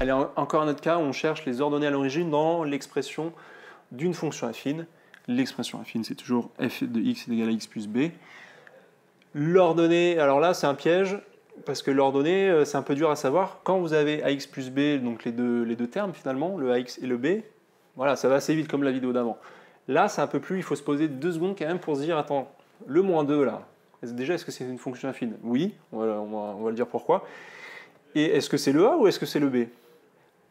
Allez, encore un autre cas où on cherche les ordonnées à l'origine dans l'expression d'une fonction affine. L'expression affine, c'est toujours f de x est égal à x plus b. L'ordonnée, alors là, c'est un piège, parce que l'ordonnée, c'est un peu dur à savoir. Quand vous avez ax plus b, donc les deux termes finalement, le ax et le b, voilà, ça va assez vite comme la vidéo d'avant. Là, c'est un peu plus, il faut se poser 2 secondes quand même pour se dire, attends, le moins 2 là, déjà, est-ce que c'est une fonction affine? Oui, on va le dire pourquoi. Et est-ce que c'est le a ou est-ce que c'est le b?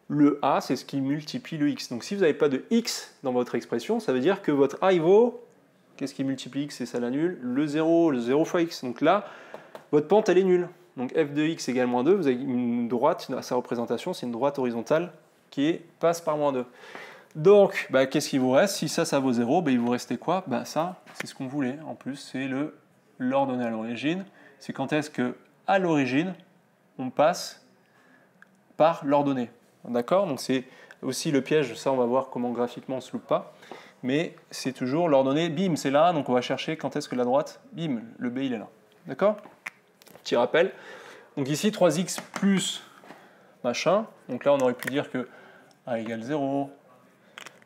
Le a, c'est ce qui multiplie le x. Donc si vous n'avez pas de x dans votre expression, ça veut dire que votre a, il vaut, qu'est-ce qui multiplie x et ça l'annule? Le 0 fois x. Donc là, votre pente, elle est nulle. Donc f de x égale moins 2, vous avez une droite, à sa représentation, c'est une droite horizontale qui passe par moins 2. Donc, qu'est-ce qu'il vous reste? Si ça vaut 0, il vous restait quoi? Ça, c'est ce qu'on voulait. En plus, c'est l'ordonnée à l'origine. C'est quand est-ce que, à l'origine, on passe par l'ordonnée. D'accord? Donc c'est aussi le piège, ça on va voir comment graphiquement on ne se loupe pas. Mais c'est toujours l'ordonnée, bim, c'est là, donc on va chercher quand est-ce que la droite, bim, le b il est là. D'accord? Petit rappel. Donc ici 3x plus machin, donc là on aurait pu dire que a égale 0.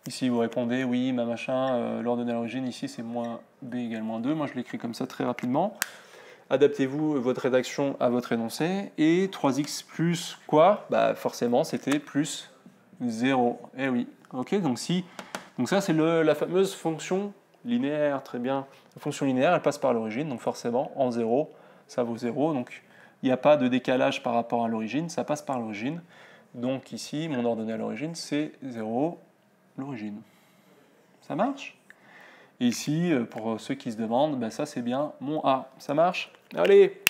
Ici vous répondez oui, ma machin, l'ordonnée à l'origine ici c'est moins b égale moins 2. Moi je l'écris comme ça très rapidement. Adaptez-vous votre rédaction à votre énoncé. Et 3x plus quoi? Forcément, c'était plus 0. Eh oui. Ok, donc ça, c'est la fameuse fonction linéaire. Très bien. La fonction linéaire, elle passe par l'origine. Donc forcément, en 0, ça vaut 0. Donc il n'y a pas de décalage par rapport à l'origine. Ça passe par l'origine. Donc ici, mon ordonnée à l'origine, c'est 0, l'origine. Ça marche? Et ici, pour ceux qui se demandent, ça c'est bien mon A. Ça marche? Allez,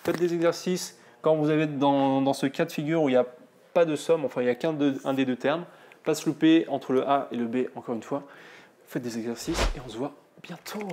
faites des exercices. Quand vous avez dans ce cas de figure où il n'y a pas de somme, enfin il n'y a qu'un des deux termes, pas se louper entre le A et le B, encore une fois. Faites des exercices et on se voit bientôt.